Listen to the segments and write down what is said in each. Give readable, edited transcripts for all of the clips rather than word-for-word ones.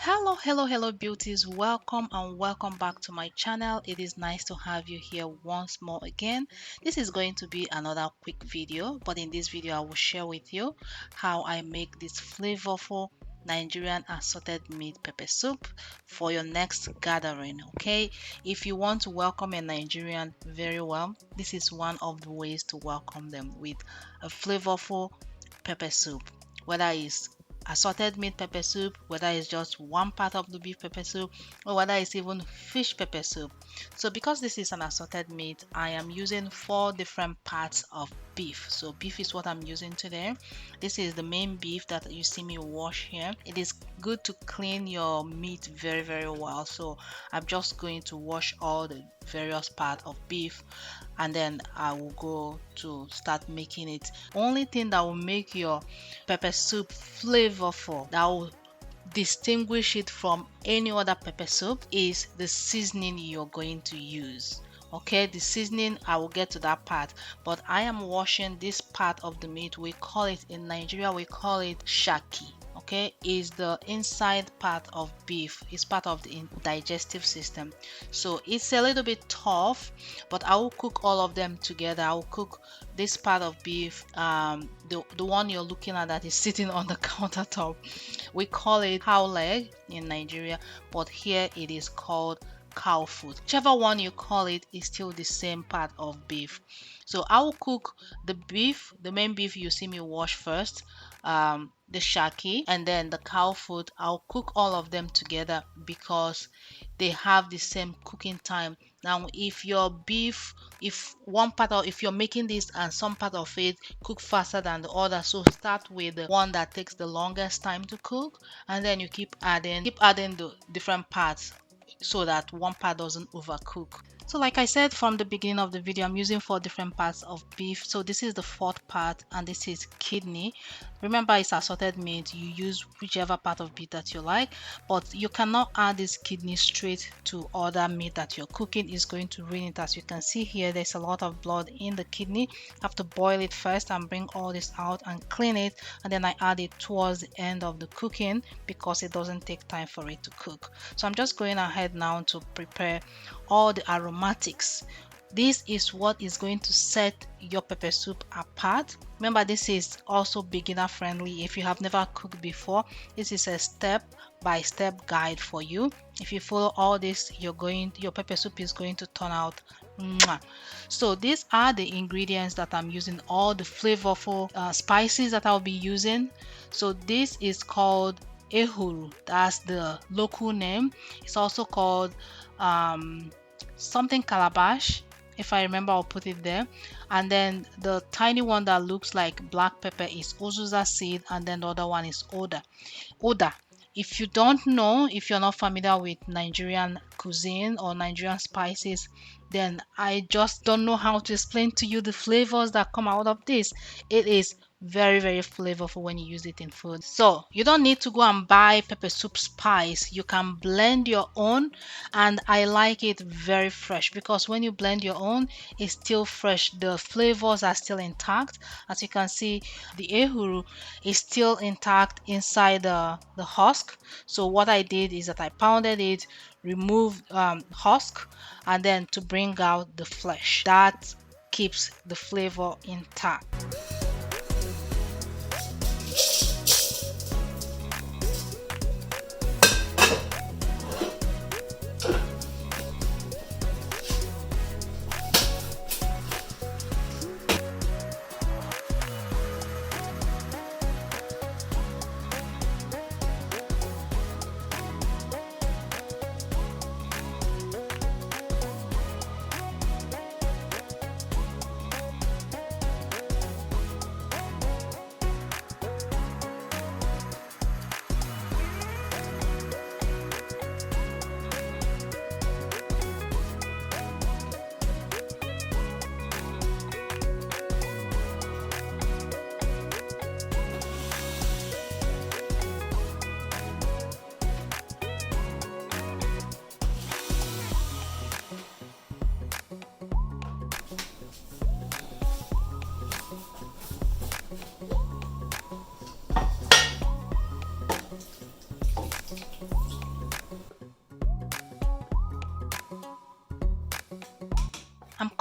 Hello beauties, welcome and welcome back to my channel. It is nice to have you here once more again. This is going to be another quick video, but in this video I will share with you how I make this flavorful Nigerian assorted meat pepper soup for your next gathering. Okay, if you want to welcome a Nigerian very well, this is one of the ways to welcome them, with a flavorful pepper soup, whether it's assorted meat pepper soup, whether it's just one part of the beef pepper soup, or whether it's even fish pepper soup. So because this is an assorted meat, I am using 4 different parts of beef. So beef is what I'm using today. This is the main beef that you see me wash here. It is good to clean your meat very well. So I'm just going to wash all the various part of beef, and then I will go to start making it. Only thing that will make your pepper soup flavorful, that will distinguish it from any other pepper soup, is the seasoning you're going to use. Okay, the seasoning, I will get to that part, but I am washing this part of the meat. We call it in Nigeria, we call it shaki. Okay, is the inside part of beef. It's part of the digestive system, so it's a little bit tough, but I will cook all of them together. I will cook this part of beef, the one you're looking at that is sitting on the countertop. We call it cow leg in Nigeria, but here it is called cow foot. Whichever one you call it is still the same part of beef. So I will cook the beef, the main beef you see me wash first, the shaki, and then the cow foot. I'll cook all of them together because they have the same cooking time. Now if your beef, if one part of, if you're making this and some part of it cook faster than the other, so start with the one that takes the longest time to cook, and then you keep adding the different parts so that one part doesn't overcook. So like I said from the beginning of the video, I'm using 4 different parts of beef. So this is the fourth part, and this is kidney. Remember, it's assorted meat. You use whichever part of beef that you like, but you cannot add this kidney straight to other meat that you're cooking. It's going to ruin it. As you can see here, there's a lot of blood in the kidney. I have to boil it first and bring all this out and clean it, and then I add it towards the end of the cooking because it doesn't take time for it to cook. So I'm just going ahead now to prepare all the aromatics. This is what is going to set your pepper soup apart. Remember, this is also beginner friendly. If you have never cooked before, this is a step-by-step guide for you. If you follow all this, your pepper soup is going to turn out mwah. So these are the ingredients that I'm using, all the flavorful spices that I'll be using. So this is called ehuru. That's the local name. It's also called something calabash. If I remember, I'll put it there. And then the tiny one that looks like black pepper is ozuza seed, and then the other one is oda. If you don't know, if you're not familiar with Nigerian cuisine or Nigerian spices, then I just don't know how to explain to you the flavors that come out of this. It is very flavorful when you use it in food. So you don't need to go and buy pepper soup spice. You can blend your own, and I like it very fresh because when you blend your own, it's still fresh. The flavors are still intact. As you can see, the ehuru is still intact inside the husk. So what I did is that I pounded it, removed husk, and then to bring out the flesh. That keeps the flavor intact.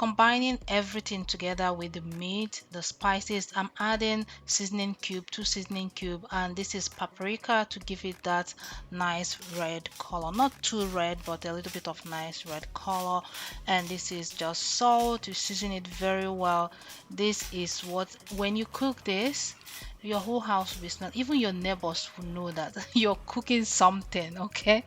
combining everything together with the meat, the spices, I'm adding seasoning cube, 2 seasoning cube, and this is paprika to give it that nice red color. Not too red, but a little bit of nice red color. And this is just salt to season it very well. This is what, when you cook this, your whole house will be smell. Even your neighbors will know that you're cooking something, okay?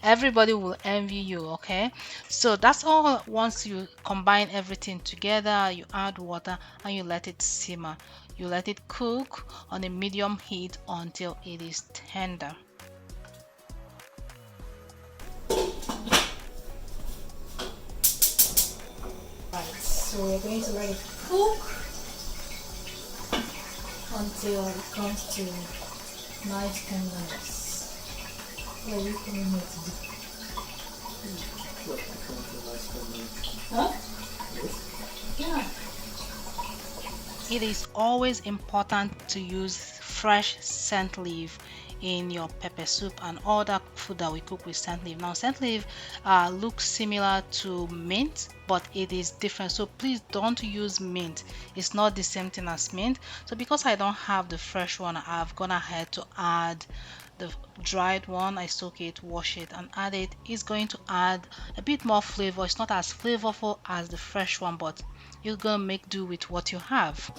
Everybody will envy you, okay? So that's all. Once you combine everything together, you add water and you let it simmer. You let it cook on a medium heat until it is tender. Right, so we're going to let it cook until it comes to nice tenderness. What are you putting here to do? Huh? Yeah. It is always important to use fresh scent leaf in your pepper soup and all that food that we cook with scent leaf. Now, scent leaf looks similar to mint, but it is different. So please don't use mint. It's not the same thing as mint. So because I don't have the fresh one, I've gone ahead to add the dried one. I soak it, wash it, and add it. It's going to add a bit more flavor. It's not as flavorful as the fresh one, but you're gonna make do with what you have.